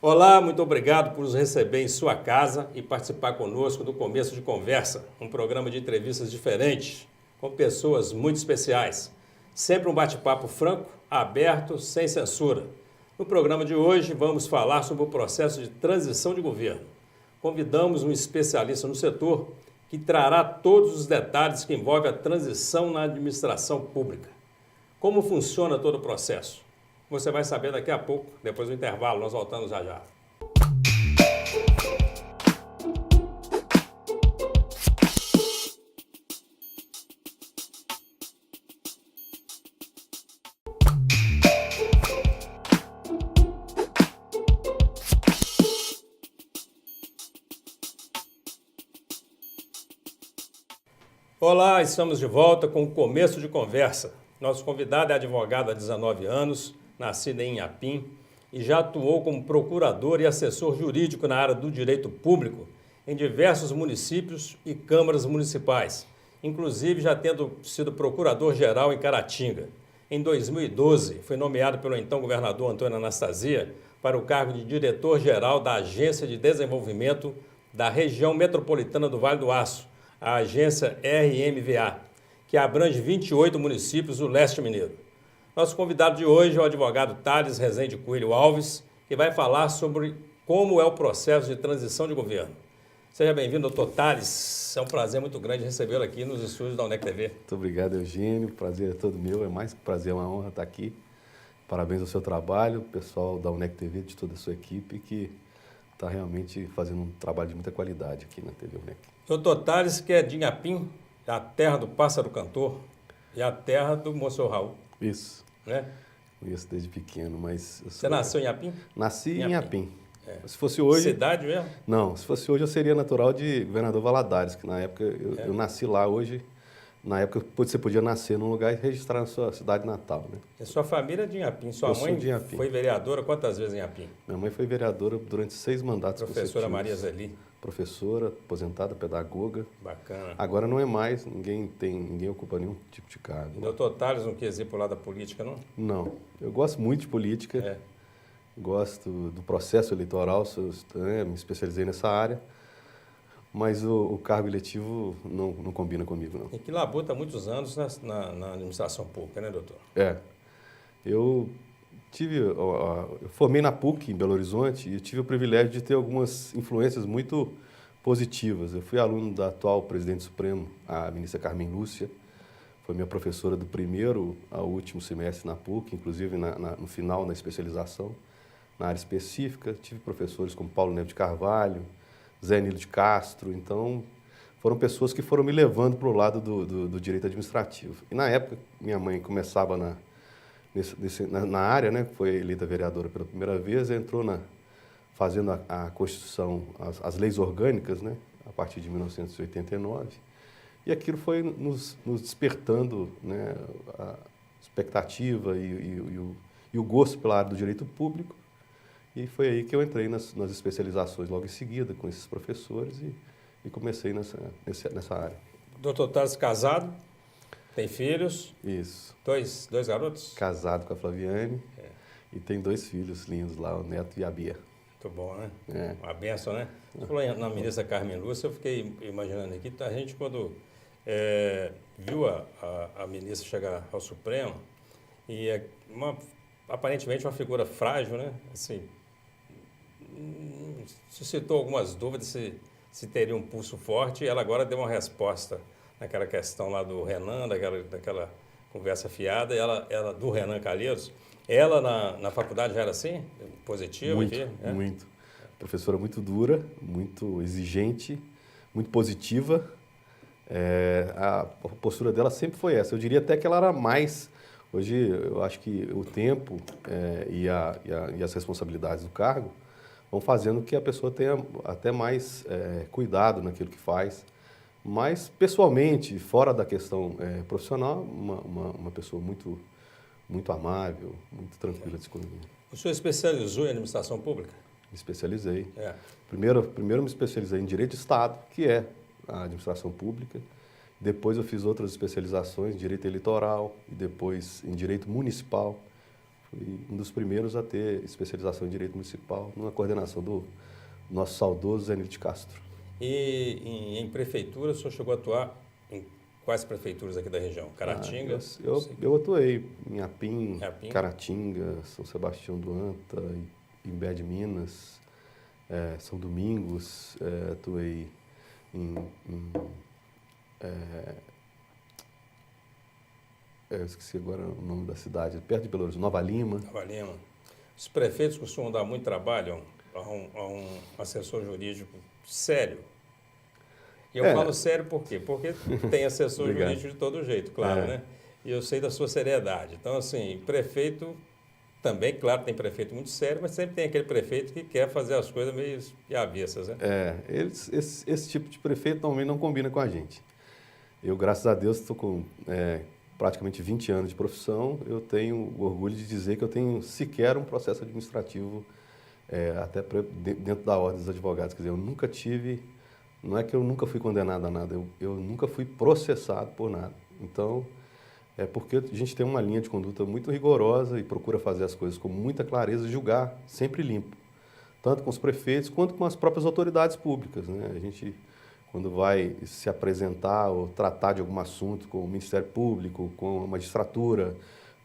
Olá, muito obrigado por nos receber em sua casa e participar conosco do Começo de Conversa, um programa de entrevistas diferentes, com pessoas muito especiais. Sempre um bate-papo franco, aberto, sem censura. No programa de hoje, vamos falar sobre o processo de transição de governo. Convidamos um especialista no setor que trará todos os detalhes que envolvem a transição na administração pública. Como funciona todo o processo? Você vai saber daqui a pouco, depois do intervalo, nós voltamos já já. Olá, estamos de volta com o Começo de Conversa. Nosso convidado é advogado há 19 anos, nascido em Inhapim, e já atuou como procurador e assessor jurídico na área do direito público em diversos municípios e câmaras municipais, inclusive já tendo sido procurador-geral em Caratinga. Em 2012, foi nomeado pelo então governador Antônio Anastasia para o cargo de diretor-geral da Agência de Desenvolvimento da Região Metropolitana do Vale do Aço, a agência RMVA, que abrange 28 municípios do leste mineiro. Nosso convidado de hoje é o advogado Thales Rezende Coelho Alves, que vai falar sobre como é o processo de transição de governo. Seja bem-vindo, doutor Thales. É um prazer muito grande recebê-lo aqui nos estúdios da UNEC TV. Muito obrigado, Eugênio. O prazer é todo meu. É mais que um prazer, é uma honra estar aqui. Parabéns ao seu trabalho, pessoal da UNEC TV, de toda a sua equipe, que está realmente fazendo um trabalho de muita qualidade aqui na TV UNEC. Doutor Thales, que é de Inhapim, a terra do pássaro cantor e a terra do Monsenhor Raul. Isso. Né? Conheço desde pequeno, mas... Você nasceu em Inhapim? Nasci em Inhapim. É. Se fosse hoje... Cidade mesmo? Não, se fosse hoje eu seria natural de Governador Valadares, que na época eu nasci lá. Hoje, na época você podia nascer num lugar e registrar na sua cidade natal, né? E sua família é de Inhapim. Sua mãe foi vereadora quantas vezes em Inhapim? Minha mãe foi vereadora durante 6 mandatos consecutivos. Professora Maria Zeli. Professora, aposentada, pedagoga. Bacana. Agora não é mais, ninguém ocupa nenhum tipo de cargo. E doutor Thales não quis ir para o lado da política, não? Não, eu gosto muito de política, gosto do processo eleitoral, me especializei nessa área, mas o cargo eletivo não combina comigo, não. E que labuta há muitos anos na administração pública, né, doutor? Eu formei na PUC, em Belo Horizonte, e tive o privilégio de ter algumas influências muito positivas. Eu fui aluno da atual presidente supremo, a ministra Carmen Lúcia, foi minha professora do primeiro ao último semestre na PUC, inclusive no final, na especialização, na área específica. Tive professores como Paulo Neves de Carvalho, Zé Nilo de Castro, então foram pessoas que foram me levando para o lado do direito administrativo. E na época, minha mãe começava na área, né, foi eleita vereadora pela primeira vez, entrou fazendo a Constituição, as leis orgânicas, né, a partir de 1989, e aquilo foi nos despertando, né, a expectativa e o gosto pela área do direito público, e foi aí que eu entrei nas especializações logo em seguida com esses professores e comecei nessa área. Doutor Thales, casado? Tem filhos? Isso. Dois garotos? Casado com a Flaviane e tem 2 filhos lindos lá, o Neto e a Bia. Muito bom, né? Uma benção, né? Você falou na ministra Carmen Lúcia, eu fiquei imaginando aqui, a gente quando viu a ministra chegar ao Supremo, e aparentemente uma figura frágil, né? Assim, suscitou algumas dúvidas se teria um pulso forte, e ela agora deu uma resposta naquela questão lá do Renan, daquela conversa fiada, ela do Renan Calheiros. Ela na faculdade já era assim? Positiva? Muito. Professora muito dura, muito exigente, muito positiva. A postura dela sempre foi essa. Eu diria até que ela era mais... Hoje, eu acho que o tempo e as responsabilidades do cargo vão fazendo que a pessoa tenha até mais cuidado naquilo que faz. Mas, pessoalmente, fora da questão profissional, uma pessoa muito amável, muito tranquila de se conviver. O senhor especializou em administração pública? Me especializei. Primeiro me especializei em Direito de Estado, que é a administração pública. Depois eu fiz outras especializações em Direito Eleitoral e depois em Direito Municipal. Fui um dos primeiros a ter especialização em Direito Municipal, numa coordenação do nosso saudoso Zé Nilo de Castro. E em prefeitura, o senhor chegou a atuar em quais prefeituras aqui da região? Caratinga? Eu atuei em Apim, Apim. Caratinga, São Sebastião do Anta, Imbé de Minas, São Domingos, atuei eu esqueci agora o nome da cidade, perto de Belo Horizonte, Nova Lima. Nova Lima. Os prefeitos costumam dar muito trabalho a um assessor jurídico sério. E eu falo sério por quê? Porque tem assessor jurídico de todo jeito, claro, né? E eu sei da sua seriedade. Então, assim, prefeito também, claro, tem prefeito muito sério, mas sempre tem aquele prefeito que quer fazer as coisas meio avessas, né? Esse tipo de prefeito normalmente não combina com a gente. Eu, graças a Deus, estou com praticamente 20 anos de profissão. Eu tenho orgulho de dizer que eu tenho sequer um processo administrativo até dentro da ordem dos advogados. Quer dizer, eu nunca tive, não é que eu nunca fui condenado a nada, eu nunca fui processado por nada. Então, é porque a gente tem uma linha de conduta muito rigorosa e procura fazer as coisas com muita clareza e julgar sempre limpo, tanto com os prefeitos quanto com as próprias autoridades públicas, né? A gente, quando vai se apresentar ou tratar de algum assunto com o Ministério Público, com a magistratura,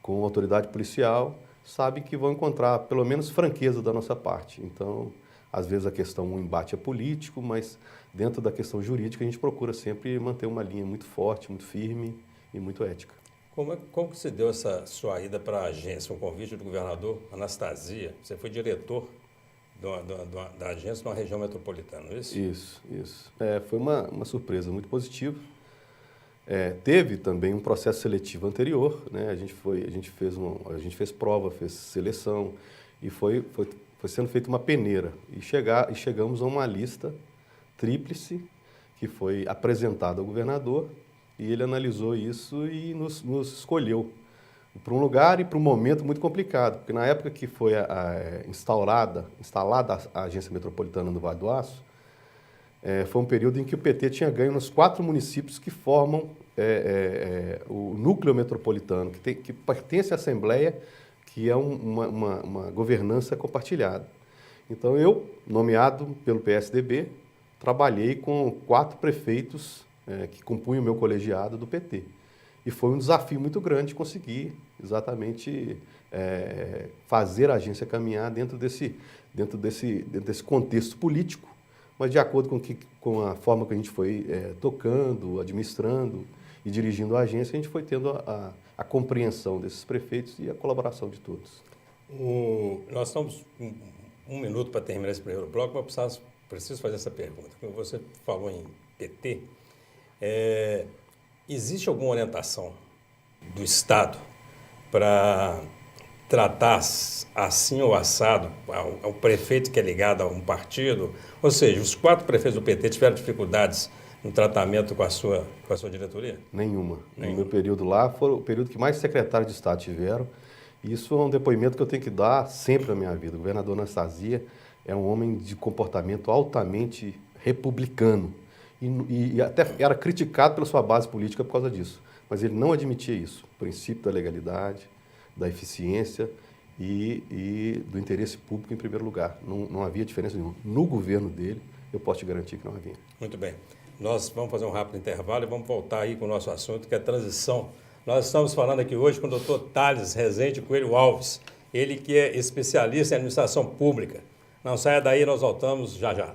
com a autoridade policial, sabe que vão encontrar pelo menos franqueza da nossa parte. Então, às vezes a questão, um embate é político, mas dentro da questão jurídica a gente procura sempre manter uma linha muito forte, muito firme e muito ética. Como que se deu essa sua ida para a agência, um convite do governador Anastasia? Você foi diretor da agência numa região metropolitana, não é isso? Isso. Foi uma surpresa muito positiva. Teve também um processo seletivo anterior, né? A gente fez prova, fez seleção e foi sendo feita uma peneira. E chegamos a uma lista tríplice que foi apresentada ao governador e ele analisou isso e nos escolheu para um lugar e para um momento muito complicado, porque na época que foi instalada a Agência Metropolitana do Vale do Aço, foi um período em que o PT tinha ganho nos 4 municípios que formam o núcleo metropolitano, que pertence à Assembleia, que é uma governança compartilhada. Então, eu, nomeado pelo PSDB, trabalhei com 4 prefeitos que compunham o meu colegiado do PT. E foi um desafio muito grande conseguir exatamente fazer a agência caminhar dentro desse contexto político, mas de acordo com a forma que a gente foi tocando, administrando e dirigindo a agência, a gente foi tendo a compreensão desses prefeitos e a colaboração de todos. Nós estamos um minuto para terminar esse primeiro bloco, mas preciso fazer essa pergunta. Como você falou em PT, existe alguma orientação do Estado para tratar assim ou assado ao prefeito que é ligado a um partido? Ou seja, os 4 prefeitos do PT tiveram dificuldades no tratamento com a sua diretoria? Nenhuma. No meu período lá, foi o período que mais secretários de Estado tiveram. E isso é um depoimento que eu tenho que dar sempre na minha vida. O governador Anastasia é um homem de comportamento altamente republicano. E até era criticado pela sua base política por causa disso. Mas ele não admitia isso. O princípio da legalidade, da eficiência e do interesse público em primeiro lugar. Não havia diferença nenhuma. No governo dele, eu posso te garantir que não havia. Muito bem. Nós vamos fazer um rápido intervalo e vamos voltar aí com o nosso assunto, que é a transição. Nós estamos falando aqui hoje com o Dr. Thales Rezende Coelho Alves, ele que é especialista em administração pública. Não saia daí, nós voltamos já já.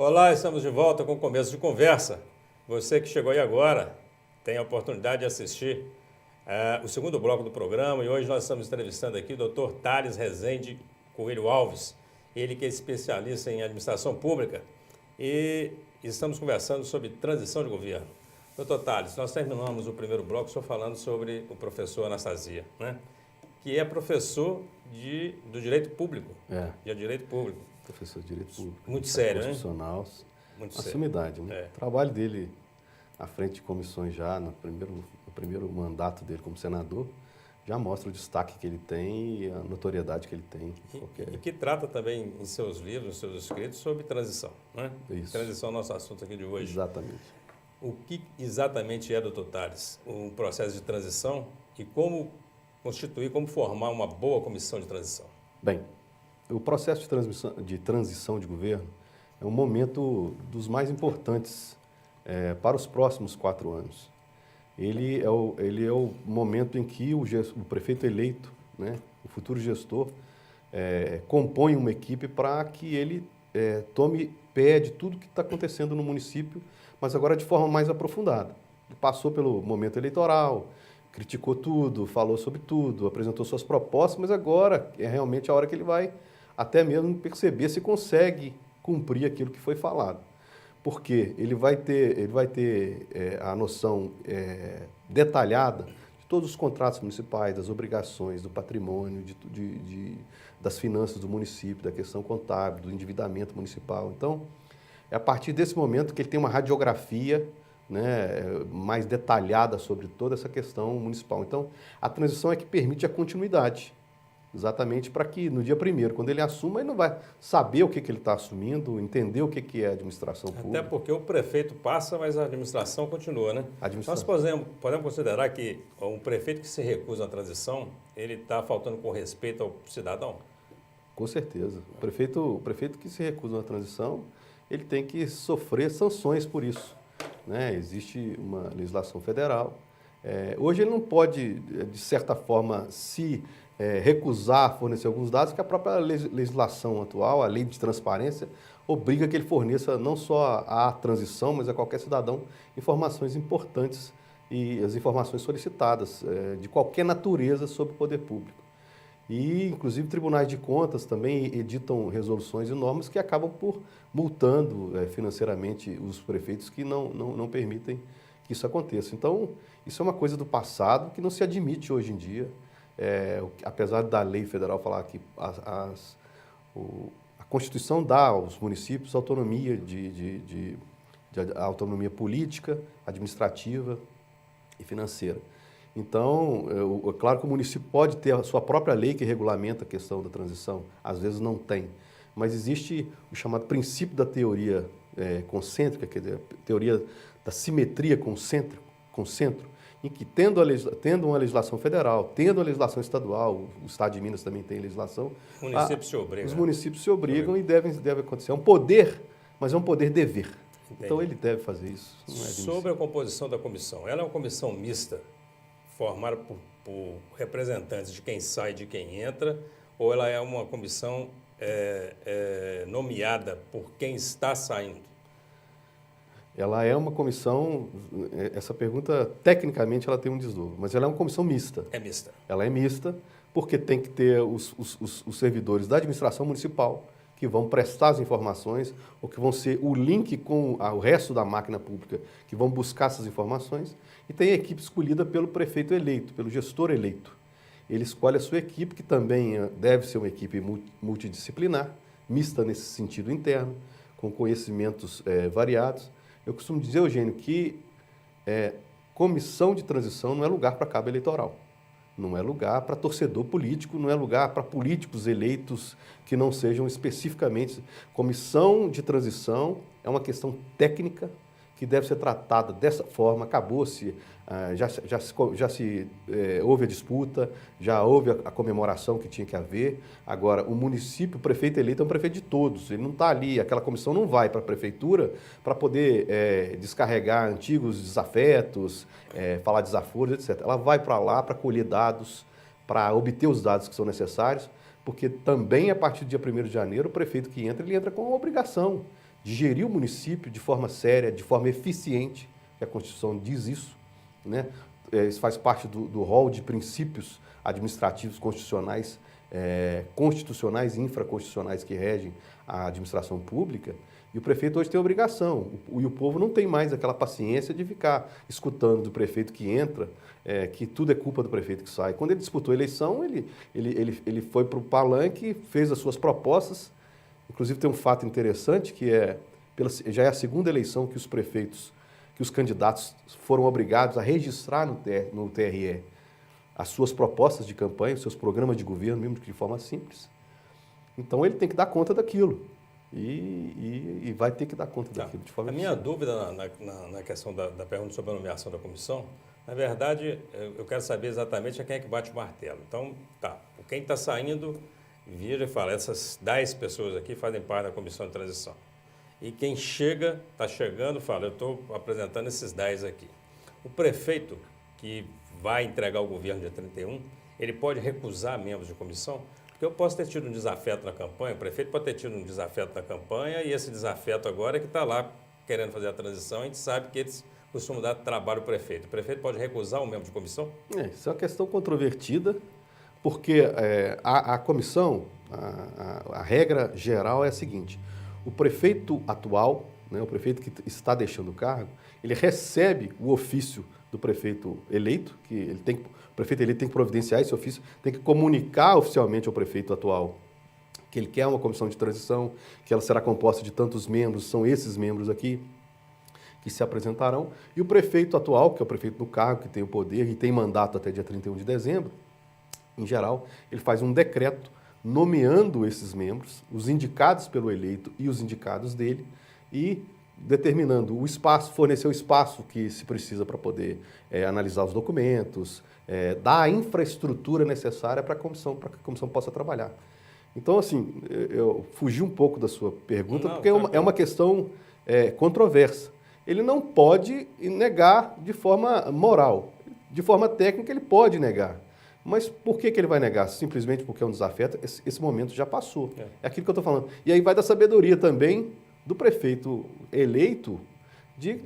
Olá, estamos de volta com o Começo de Conversa. Você que chegou aí agora tem a oportunidade de assistir o segundo bloco do programa e hoje nós estamos entrevistando aqui o Dr. Thales Rezende Coelho Alves, ele que é especialista em administração pública e estamos conversando sobre transição de governo. Dr. Thales, nós terminamos o primeiro bloco só falando sobre o professor Anastasia, né? Que é professor do direito público. De direito público. Professor de direito público. Muito sério, né? Profissional. Muito sério. Sumidade, né? O trabalho dele à frente de comissões já no primeiro mandato dele como senador, já mostra o destaque que ele tem e a notoriedade que ele tem. E que trata também em seus livros, nos seus escritos, sobre transição, né? Isso. Transição é o nosso assunto aqui de hoje. Exatamente. O que exatamente é, doutor Tales, um processo de transição e como constituir, como formar uma boa comissão de transição? Bem, o processo de transição de governo é um momento dos mais importantes para os próximos 4 anos. Ele é o momento em que o prefeito eleito, né, o futuro gestor, compõe uma equipe para que ele tome pé de tudo que está acontecendo no município, mas agora de forma mais aprofundada. Ele passou pelo momento eleitoral, criticou tudo, falou sobre tudo, apresentou suas propostas, mas agora é realmente a hora que ele vai até mesmo perceber se consegue cumprir aquilo que foi falado. Porque ele vai ter a noção detalhada de todos os contratos municipais, das obrigações, do patrimônio, das finanças do município, da questão contábil, do endividamento municipal. Então, é a partir desse momento que ele tem uma radiografia, né, mais detalhada sobre toda essa questão municipal. Então, a transição é que permite a continuidade. Exatamente para que no dia 1º, quando ele assuma, ele não vai saber o que ele está assumindo, entender o que é administração pública. Até porque o prefeito passa, mas a administração continua, né? Nós podemos considerar que um prefeito que se recusa à transição, ele está faltando com respeito ao cidadão? Com certeza. O prefeito que se recusa à transição, ele tem que sofrer sanções por isso, né? Existe uma legislação federal. Hoje ele não pode, de certa forma, se recusar a fornecer alguns dados, que a própria legislação atual, a lei de transparência, obriga que ele forneça não só à transição, mas a qualquer cidadão, informações importantes e as informações solicitadas de qualquer natureza sobre o poder público. E, inclusive, tribunais de contas também editam resoluções e normas que acabam por multando financeiramente os prefeitos que não permitem que isso aconteça. Então, isso é uma coisa do passado que não se admite hoje em dia. Apesar da lei federal falar que a Constituição dá aos municípios autonomia de autonomia política, administrativa e financeira. Então, é claro que o município pode ter a sua própria lei que regulamenta a questão da transição, às vezes não tem, mas existe o chamado princípio da teoria concêntrica, quer dizer, a teoria da simetria concentro, em que, tendo uma legislação federal, tendo uma legislação estadual, o Estado de Minas também tem legislação, os municípios se obrigam e deve acontecer. É um poder, mas é um poder-dever. Entendi. Então, ele deve fazer isso. Sobre a composição da comissão, ela é uma comissão mista, formada por representantes de quem sai e de quem entra, ou ela é uma comissão nomeada por quem está saindo? Ela é uma comissão, essa pergunta, tecnicamente, ela tem um desdobro, mas ela é uma comissão mista. É mista. Ela é mista porque tem que ter os servidores da administração municipal que vão prestar as informações ou que vão ser o link com o resto da máquina pública, que vão buscar essas informações, e tem a equipe escolhida pelo prefeito eleito, pelo gestor eleito. Ele escolhe a sua equipe, que também deve ser uma equipe multidisciplinar, mista nesse sentido interno, com conhecimentos variados. Eu costumo dizer, Eugênio, que comissão de transição não é lugar para cabo eleitoral, não é lugar para torcedor político, não é lugar para políticos eleitos que não sejam especificamente. Comissão de transição é uma questão técnica que deve ser tratada dessa forma. Acabou-se, houve a disputa, já houve a comemoração que tinha que haver. Agora, o município, o prefeito eleito é um prefeito de todos, ele não está ali, aquela comissão não vai para a prefeitura para poder descarregar antigos desafetos, falar desaforos, etc. Ela vai para lá para colher dados, para obter os dados que são necessários, porque também a partir do dia 1º de janeiro, o prefeito que entra, ele entra com a obrigação de gerir o município de forma séria, de forma eficiente, que a Constituição diz isso, né? Isso faz parte do rol de princípios administrativos constitucionais, constitucionais e infraconstitucionais que regem a administração pública, e o prefeito hoje tem a obrigação, e o povo não tem mais aquela paciência de ficar escutando do prefeito que entra, que tudo é culpa do prefeito que sai. Quando ele disputou a eleição, ele foi para o palanque, fez as suas propostas. Inclusive, tem um fato interessante que já é a segunda eleição que que os candidatos foram obrigados a registrar no TRE as suas propostas de campanha, os seus programas de governo, mesmo que de forma simples. Então ele tem que dar conta daquilo e vai ter que dar conta daquilo de forma A minha dúvida na questão da pergunta sobre a nomeação da comissão, na verdade, eu quero saber exatamente a quem é que bate o martelo. Então, quem está saindo vira e fala, essas 10 pessoas aqui fazem parte da comissão de transição. E quem está chegando, fala, eu estou apresentando esses 10 aqui. O prefeito que vai entregar o governo dia 31, ele pode recusar membros de comissão? Porque eu posso ter tido um desafeto na campanha, o prefeito pode ter tido um desafeto na campanha e esse desafeto agora é que está lá querendo fazer a transição, a gente sabe que eles costumam dar trabalho ao prefeito. O prefeito pode recusar um membro de comissão? Isso é uma questão controvertida, porque a comissão, a regra geral é a seguinte, o prefeito atual, né, o prefeito que está deixando o cargo, ele recebe o ofício do prefeito eleito, o prefeito eleito tem que providenciar esse ofício, tem que comunicar oficialmente ao prefeito atual que ele quer uma comissão de transição, que ela será composta de tantos membros, são esses membros aqui que se apresentarão, e o prefeito atual, que é o prefeito do cargo, que tem o poder e tem mandato até dia 31 de dezembro, em geral, ele faz um decreto nomeando esses membros, os indicados pelo eleito e os indicados dele, e determinando o espaço, fornecer o espaço que se precisa para poder analisar os documentos, dar a infraestrutura necessária para que a comissão possa trabalhar. Então, assim, eu fugi um pouco da sua pergunta, porque é uma questão controversa. Ele não pode negar de forma moral. De forma técnica, ele pode negar. Mas por que ele vai negar? Simplesmente porque é um desafeto? Esse momento já passou. É aquilo que eu estou falando. E aí vai da sabedoria também do prefeito eleito de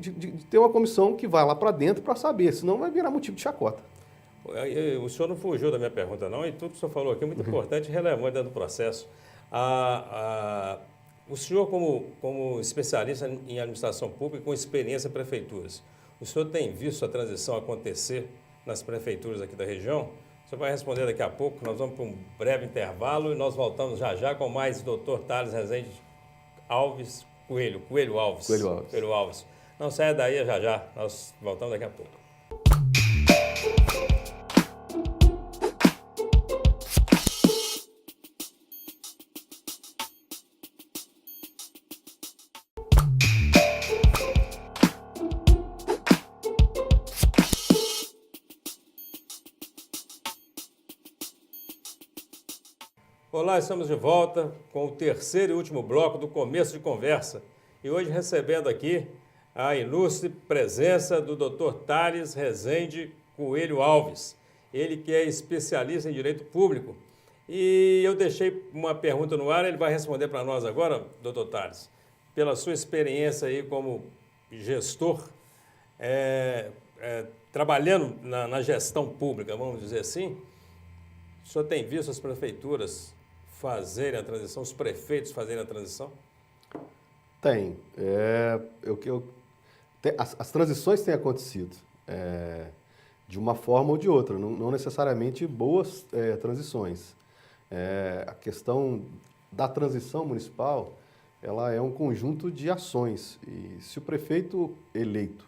ter uma comissão que vai lá para dentro para saber, senão vai virar motivo de chacota. O senhor não fugiu da minha pergunta, não, e tudo que o senhor falou aqui é muito importante e relevante dentro do processo. O senhor, como especialista em administração pública, com experiência em prefeituras, o senhor tem visto a transição acontecer nas prefeituras aqui da região? O senhor vai responder daqui a pouco, nós vamos para um breve intervalo e nós voltamos já com mais Dr. Thales Rezende Alves Coelho Alves. Não saia daí já, nós voltamos daqui a pouco. Olá, estamos de volta com o terceiro e último bloco do Começo de Conversa. E hoje recebendo aqui a ilustre presença do Dr. Thales Rezende Coelho Alves. Ele que é especialista em Direito Público. E eu deixei uma pergunta no ar, ele vai responder para nós agora, Dr. Thales. Pela sua experiência aí como gestor, trabalhando na gestão pública, vamos dizer assim, o senhor tem visto as prefeituras fazerem a transição, os prefeitos fazerem a transição? Tem. As transições têm acontecido de uma forma ou de outra, não necessariamente boas transições. A questão da transição municipal, ela é um conjunto de ações. E se o prefeito eleito,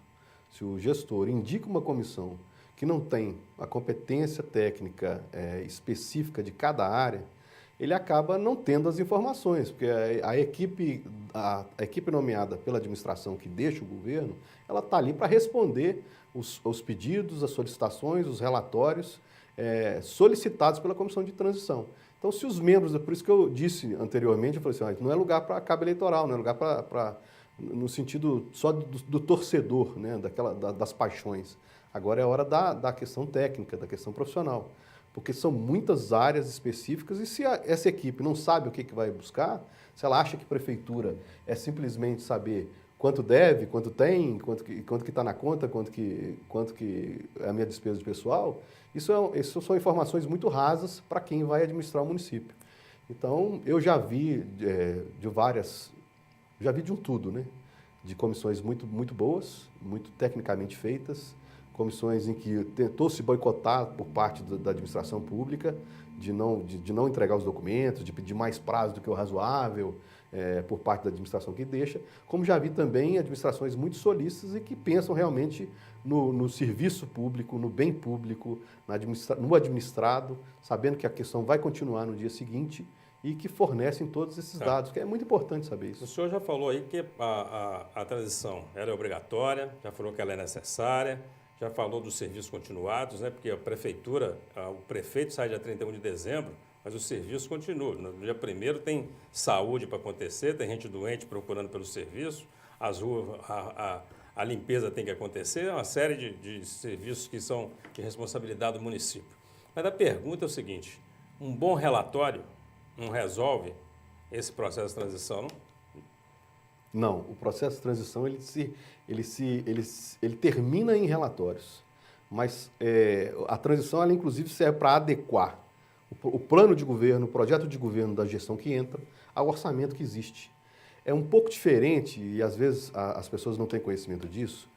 se o gestor indica uma comissão que não tem a competência técnica específica de cada área, ele acaba não tendo as informações, porque a equipe nomeada pela administração que deixa o governo, ela está ali para responder os pedidos, as solicitações, os relatórios solicitados pela comissão de transição. Então, se os membros, por isso que eu disse anteriormente, eu falei assim, não é lugar para cabo eleitoral, não é lugar no sentido só do torcedor, né, das paixões. Agora é hora da questão técnica, da questão profissional, porque são muitas áreas específicas e se essa equipe não sabe o que vai buscar, se ela acha que prefeitura é simplesmente saber quanto deve, quanto tem, quanto que está na conta, quanto que é a minha despesa de pessoal, isso são informações muito rasas para quem vai administrar o município. Então, eu já vi já vi de um tudo, né? De comissões muito, muito boas, muito tecnicamente feitas, comissões em que tentou se boicotar por parte da administração pública, de não entregar os documentos, de pedir mais prazo do que o razoável, por parte da administração que deixa, como já vi também administrações muito solícitas e que pensam realmente no serviço público, no bem público, no administrado, sabendo que a questão vai continuar no dia seguinte e que fornecem todos esses dados, que é muito importante saber isso. O senhor já falou aí que a transição ela é obrigatória, já falou que ela é necessária, já falou dos serviços continuados, né? Porque a prefeitura, o prefeito sai dia 31 de dezembro, mas o serviço continua. No dia 1º tem saúde para acontecer, tem gente doente procurando pelo serviço, as ruas, a limpeza tem que acontecer, é uma série de serviços que são de responsabilidade do município. Mas a pergunta é o seguinte, um bom relatório não resolve esse processo de transição, não? Não, o processo de transição ele termina em relatórios, mas a transição ela inclusive serve para adequar o plano de governo, o projeto de governo da gestão que entra ao orçamento que existe. É um pouco diferente, e às vezes as pessoas não têm conhecimento disso,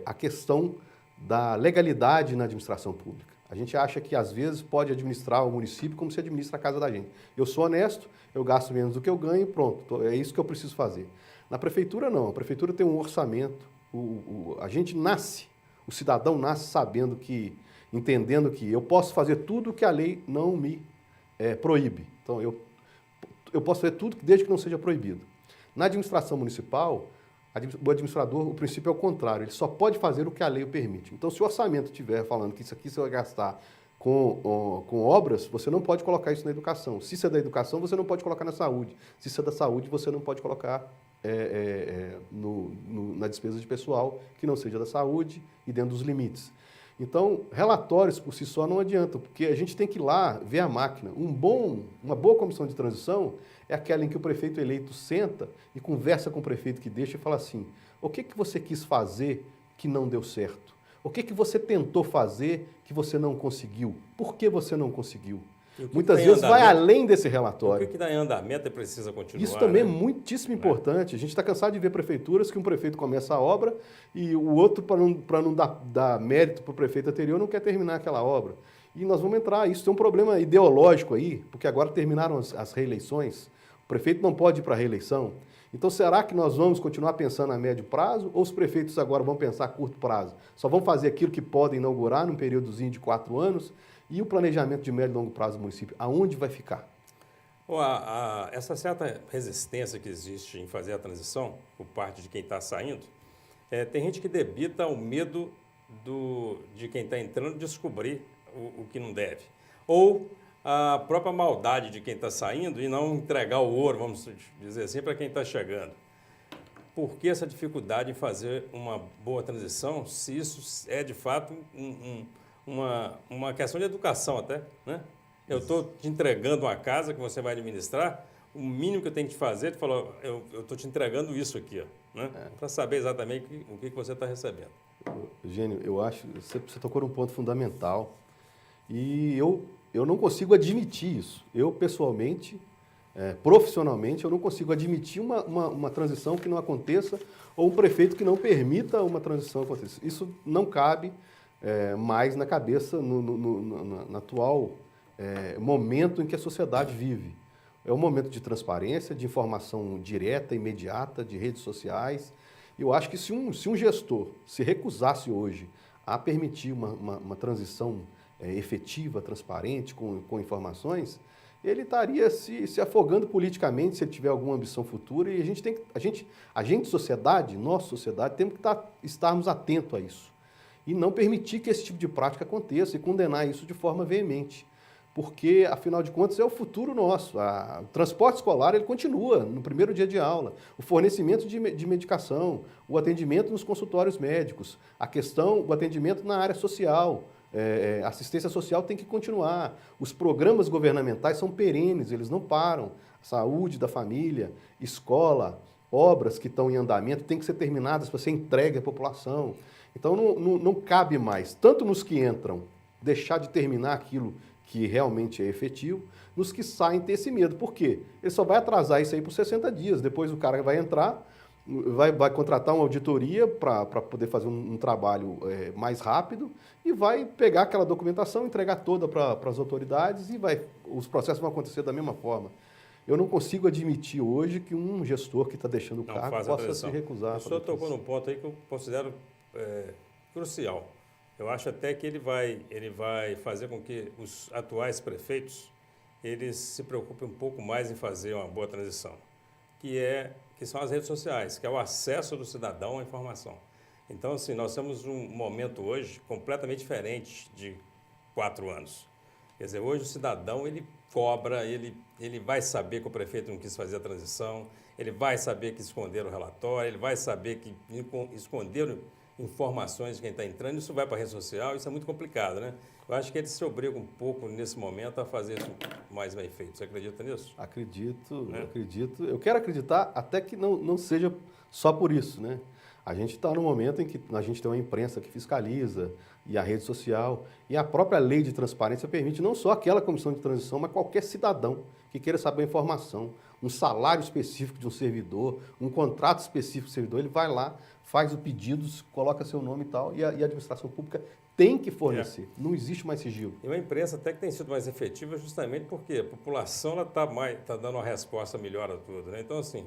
a questão da legalidade na administração pública. A gente acha que às vezes pode administrar o município como se administra a casa da gente. Eu sou honesto, eu gasto menos do que eu ganho e pronto, é isso que eu preciso fazer. Na prefeitura não, a prefeitura tem um orçamento, a gente nasce, o cidadão nasce sabendo que, entendendo que eu posso fazer tudo que a lei não me proíbe. Então, eu posso fazer tudo desde que não seja proibido. Na administração municipal, o administrador, o princípio é o contrário, ele só pode fazer o que a lei o permite. Então, se o orçamento estiver falando que isso aqui você vai gastar com obras, você não pode colocar isso na educação. Se isso é da educação, você não pode colocar na saúde. Se isso é da saúde, você não pode colocar na despesa de pessoal que não seja da saúde e dentro dos limites. Então, relatórios por si só não adiantam, porque a gente tem que ir lá ver a máquina. Uma boa comissão de transição é aquela em que o prefeito eleito senta e conversa com o prefeito que deixa e fala assim, o que você quis fazer que não deu certo? O que você tentou fazer que você não conseguiu? Por que você não conseguiu? Muitas vezes vai além desse relatório. O que está em andamento e precisa continuar? Isso também é muitíssimo importante. A gente está cansado de ver prefeituras que um prefeito começa a obra e o outro, para não dar mérito para o prefeito anterior, não quer terminar aquela obra. E nós vamos entrar, isso tem um problema ideológico aí, porque agora terminaram as reeleições, o prefeito não pode ir para a reeleição. Então, será que nós vamos continuar pensando a médio prazo ou os prefeitos agora vão pensar a curto prazo? Só vão fazer aquilo que podem inaugurar num períodozinho de 4 anos e o planejamento de médio e longo prazo do município, aonde vai ficar? Essa certa resistência que existe em fazer a transição por parte de quem está saindo, tem gente que debita o medo de quem está entrando descobrir o que não deve. Ou a própria maldade de quem está saindo e não entregar o ouro, vamos dizer assim, para quem está chegando. Por que essa dificuldade em fazer uma boa transição, se isso é de fato uma questão de educação até, né? Eu estou te entregando uma casa que você vai administrar, o mínimo que eu tenho que te fazer é te falar, eu estou te entregando isso aqui, ó, né? Para saber exatamente o que você está recebendo. Eugênio, eu acho que você tocou num ponto fundamental e eu não consigo admitir isso. Eu, pessoalmente, profissionalmente, eu não consigo admitir uma transição que não aconteça ou um prefeito que não permita uma transição acontecer. Isso não cabe mais na cabeça, no atual momento em que a sociedade vive. É um momento de transparência, de informação direta, imediata, de redes sociais. Eu acho que se um gestor se recusasse hoje a permitir uma transição efetiva, transparente, com informações, ele estaria se afogando politicamente se ele tiver alguma ambição futura e a gente sociedade, nossa sociedade, temos que estarmos atentos a isso e não permitir que esse tipo de prática aconteça e condenar isso de forma veemente, porque, afinal de contas, é o futuro nosso. O transporte escolar ele continua no primeiro dia de aula, o fornecimento de medicação, o atendimento nos consultórios médicos, o atendimento na área social, assistência social tem que continuar. Os programas governamentais são perenes, eles não param. Saúde da família, escola, obras que estão em andamento têm que ser terminadas para ser entregue à população. Então não cabe mais, tanto nos que entram, deixar de terminar aquilo que realmente é efetivo, nos que saem ter esse medo. Por quê? Ele só vai atrasar isso aí por 60 dias. Depois o cara vai entrar, vai contratar uma auditoria para poder fazer um trabalho mais rápido e vai pegar aquela documentação, entregar toda para as autoridades e os processos vão acontecer da mesma forma. Eu não consigo admitir hoje que um gestor que está deixando o Não cargo faz a possa se transição. recusar. O senhor tocou num ponto aí que eu considero crucial. Eu acho até que ele vai fazer com que os atuais prefeitos eles se preocupem um pouco mais em fazer uma boa transição, que são as redes sociais, que é o acesso do cidadão à informação. Então, assim, nós temos um momento hoje completamente diferente de 4 anos. Quer dizer, hoje o cidadão, ele cobra, ele vai saber que o prefeito não quis fazer a transição, ele vai saber que esconderam o relatório, ele vai saber que esconderam informações de quem está entrando, isso vai para a rede social, isso é muito complicado, né? Eu acho que eles se obrigam um pouco, nesse momento, a fazer isso mais bem feito. Você acredita nisso? Acredito, Né? acredito. Eu quero acreditar até que não seja só por isso, né? A gente está num momento em que a gente tem uma imprensa que fiscaliza e a rede social e a própria lei de transparência permite não só aquela comissão de transição, mas qualquer cidadão que queira saber a informação, um salário específico de um servidor, um contrato específico do servidor, ele vai lá, faz o pedido, coloca seu nome e tal, e a administração pública tem que fornecer. Não existe mais sigilo. E uma imprensa até que tem sido mais efetiva justamente porque a população está dando uma resposta melhor a tudo, né? Então, assim,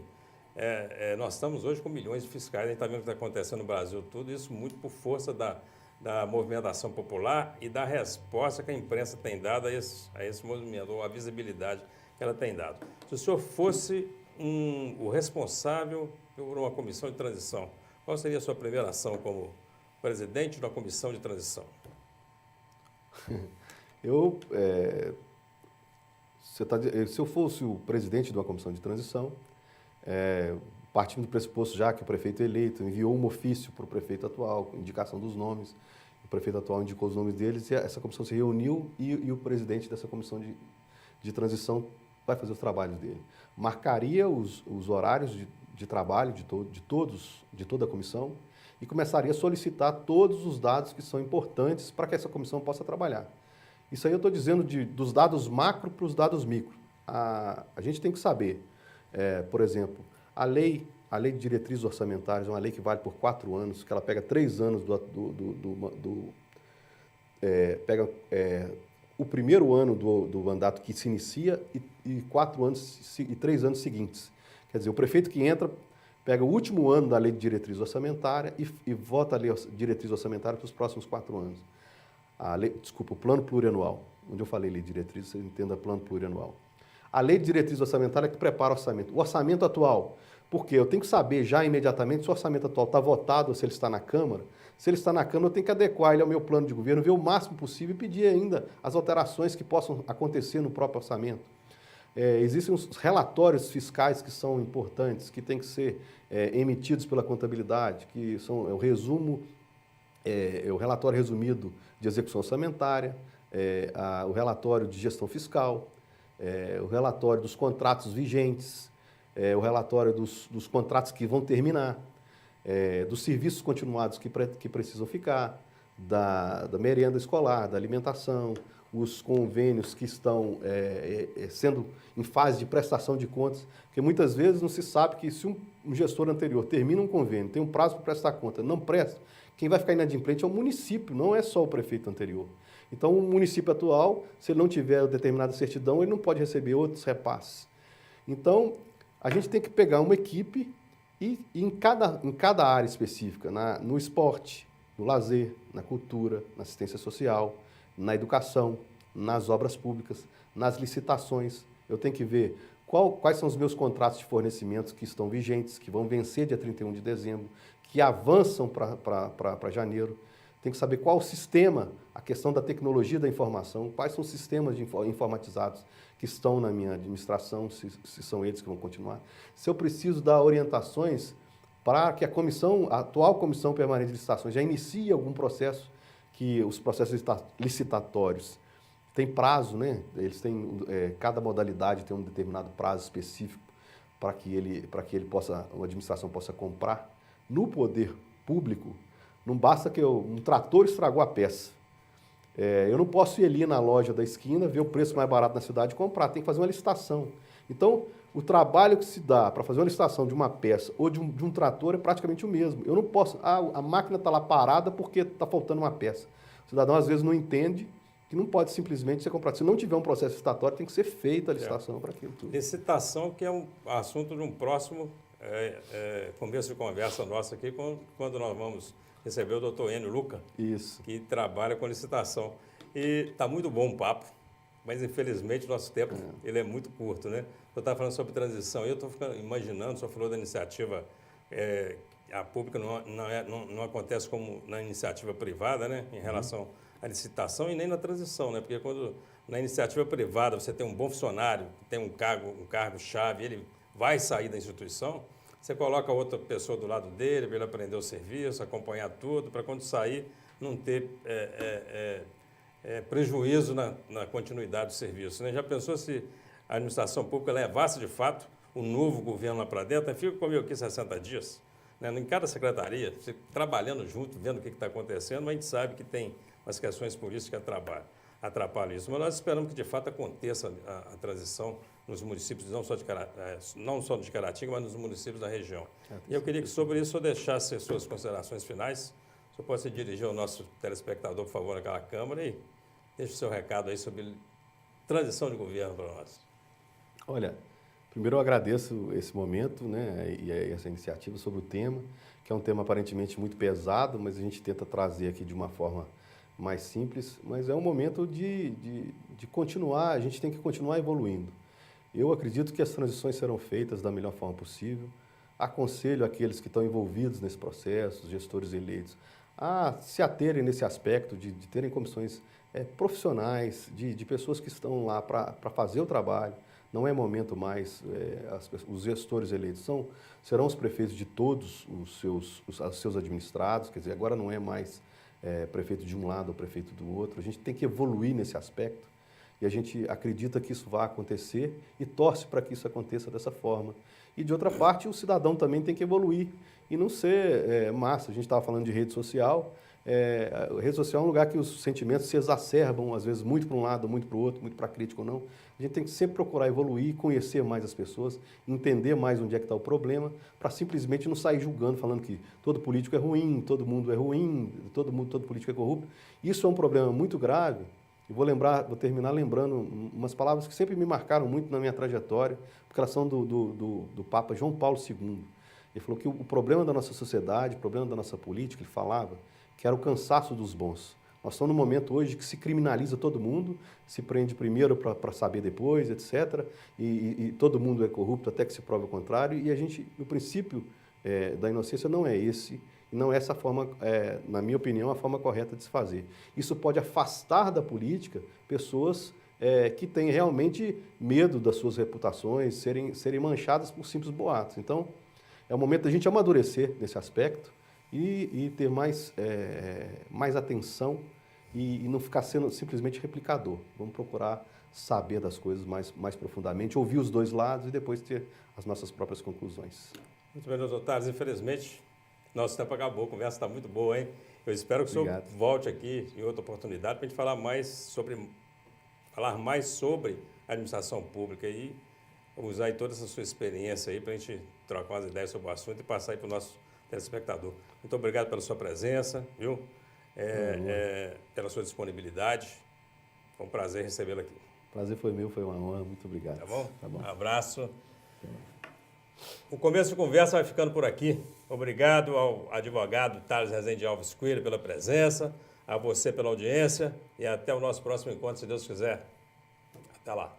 nós estamos hoje com milhões de fiscais, a gente está vendo o que está acontecendo no Brasil, tudo isso muito por força da movimentação popular e da resposta que a imprensa tem dado a esse movimento, ou a visibilidade que ela tem dado. Se o senhor fosse o responsável por uma comissão de transição, qual seria a sua primeira ação como presidente da comissão de transição? Se eu fosse o presidente de uma comissão de transição, partindo do pressuposto já que o prefeito eleito enviou um ofício para o prefeito atual, com indicação dos nomes, o prefeito atual indicou os nomes deles, e essa comissão se reuniu e o presidente dessa comissão de transição vai fazer os trabalhos dele. Marcaria os horários de trabalho de toda a comissão e começaria a solicitar todos os dados que são importantes para que essa comissão possa trabalhar. Isso aí eu estou dizendo dos dados macro para os dados micro. A gente tem que saber, por exemplo, a lei de diretrizes orçamentárias é uma lei que vale por 4 anos, que ela pega 3 anos pega o primeiro ano do mandato que se inicia e 4 anos e 3 anos seguintes. Quer dizer, o prefeito que entra pega o último ano da lei de diretriz orçamentária e vota a lei de diretriz orçamentária para os próximos 4 anos. O plano plurianual. Onde eu falei lei de diretriz, você entenda plano plurianual. A lei de diretriz orçamentária é que prepara o orçamento. O orçamento atual, porque eu tenho que saber já imediatamente se o orçamento atual está votado ou se ele está na Câmara. Se ele está na Câmara, eu tenho que adequar ele ao meu plano de governo, ver o máximo possível e pedir ainda as alterações que possam acontecer no próprio orçamento. Existem os relatórios fiscais que são importantes, que têm que ser emitidos pela contabilidade, que são o resumo, o relatório resumido de execução orçamentária, o relatório de gestão fiscal, o relatório dos contratos vigentes, o relatório dos contratos que vão terminar, dos serviços continuados que precisam ficar, da merenda escolar, da alimentação, os convênios que estão sendo em fase de prestação de contas, porque muitas vezes não se sabe que se um gestor anterior termina um convênio, tem um prazo para prestar conta, não presta, quem vai ficar inadimplente é o município, não é só o prefeito anterior. Então, o município atual, se ele não tiver determinada certidão, ele não pode receber outros repasses. Então, a gente tem que pegar uma equipe e em cada área específica, no esporte, no lazer, na cultura, na assistência social, na educação, nas obras públicas, nas licitações. Eu tenho que ver quais são os meus contratos de fornecimentos que estão vigentes, que vão vencer dia 31 de dezembro, que avançam para janeiro. Tem que saber qual o sistema, a questão da tecnologia da informação, quais são os sistemas informatizados que estão na minha administração, se são eles que vão continuar. Se eu preciso dar orientações para que a atual Comissão Permanente de Licitações já inicie algum processo, que os processos licitatórios têm prazo, né? Eles têm, cada modalidade tem um determinado prazo específico para que a administração possa comprar. No poder público, não basta que um trator estragou a peça. Eu não posso ir ali na loja da esquina, ver o preço mais barato na cidade e comprar, tem que fazer uma licitação. Então, o trabalho que se dá para fazer uma licitação de uma peça ou de um trator é praticamente o mesmo. Eu não posso, a máquina está lá parada porque está faltando uma peça. O cidadão às vezes não entende que não pode simplesmente ser comprado. Se não tiver um processo licitatório, tem que ser feita a licitação para aquilo tudo. Licitação, que é um assunto de um próximo começo de conversa nossa aqui, quando nós vamos receber o doutor Enio Luca, Isso. que trabalha com licitação. E está muito bom o papo, mas infelizmente o nosso tempo ele é muito curto, né? Eu estava falando sobre transição, eu estou imaginando, o senhor falou da iniciativa, a pública não acontece como na iniciativa privada, né? Em relação à licitação e nem na transição, né? Porque quando na iniciativa privada você tem um bom funcionário, tem um cargo-chave, ele vai sair da instituição, você coloca outra pessoa do lado dele para ele aprender o serviço, acompanhar tudo, para quando sair não ter prejuízo na continuidade do serviço, né? Já pensou se a administração pública levasse de fato o novo governo lá para dentro? Fica comigo aqui 60 dias, né? Em cada secretaria, você trabalhando junto, vendo o que está acontecendo, mas a gente sabe que tem umas questões políticas que atrapalham isso. Mas nós esperamos que de fato aconteça a transição nos municípios, não só de Caratinga, mas nos municípios da região. E eu queria que sobre isso eu deixasse as suas considerações finais. O senhor pode se dirigir ao nosso telespectador, por favor, naquela câmara e deixe o seu recado aí sobre transição de governo para nós. Olha, primeiro eu agradeço esse momento, né, e essa iniciativa sobre o tema, que é um tema aparentemente muito pesado, mas a gente tenta trazer aqui de uma forma mais simples, mas é um momento de continuar, a gente tem que continuar evoluindo. Eu acredito que as transições serão feitas da melhor forma possível. Aconselho aqueles que estão envolvidos nesse processo, os gestores eleitos, a se aterem nesse aspecto de terem comissões profissionais, de pessoas que estão lá para fazer o trabalho. Não é momento mais, os gestores eleitos serão os prefeitos de todos os seus administrados, quer dizer, agora não é mais prefeito de um lado ou prefeito do outro. A gente tem que evoluir nesse aspecto e a gente acredita que isso vai acontecer e torce para que isso aconteça dessa forma. E de outra parte, o cidadão também tem que evoluir e não ser massa. A gente estava falando de rede social. A rede social é um lugar que os sentimentos se exacerbam, às vezes muito para um lado, muito para o outro, muito para crítico ou não. A gente tem que sempre procurar evoluir, conhecer mais as pessoas, entender mais onde é que está o problema, para simplesmente não sair julgando, falando que todo político é ruim, todo mundo é ruim, todo político é corrupto. Isso é um problema muito grave. E vou terminar lembrando umas palavras que sempre me marcaram muito na minha trajetória, porque elas são do Papa João Paulo II. Ele falou que o problema da nossa sociedade, o problema da nossa política, ele falava que era o cansaço dos bons. Nós estamos num momento hoje que se criminaliza todo mundo, se prende primeiro para saber depois, etc. E todo mundo é corrupto até que se prove o contrário. E a gente, no princípio da inocência, não é esse. E não é essa forma, na minha opinião, a forma correta de se fazer. Isso pode afastar da política pessoas que têm realmente medo das suas reputações, serem manchadas por simples boatos. Então, é o momento da gente amadurecer nesse aspecto e ter mais atenção e não ficar sendo simplesmente replicador. Vamos procurar saber das coisas mais profundamente, ouvir os dois lados e depois ter as nossas próprias conclusões. Muito bem, doutor Tales. Infelizmente, nosso tempo acabou. A conversa está muito boa, hein? Eu espero que Obrigado. O senhor volte aqui em outra oportunidade para a gente falar mais sobre a administração pública e usar aí toda essa sua experiência aí para a gente trocar umas ideias sobre o assunto e passar aí para o nosso telespectador. Muito obrigado pela sua presença, viu? Pela sua disponibilidade. Foi um prazer recebê-lo aqui. O prazer foi meu, foi uma honra. Muito obrigado. Tá bom? Tá bom. Um abraço. O começo de conversa vai ficando por aqui. Obrigado ao advogado Tales Rezende Alves Coelho pela presença, a você pela audiência e até o nosso próximo encontro, se Deus quiser. Até lá.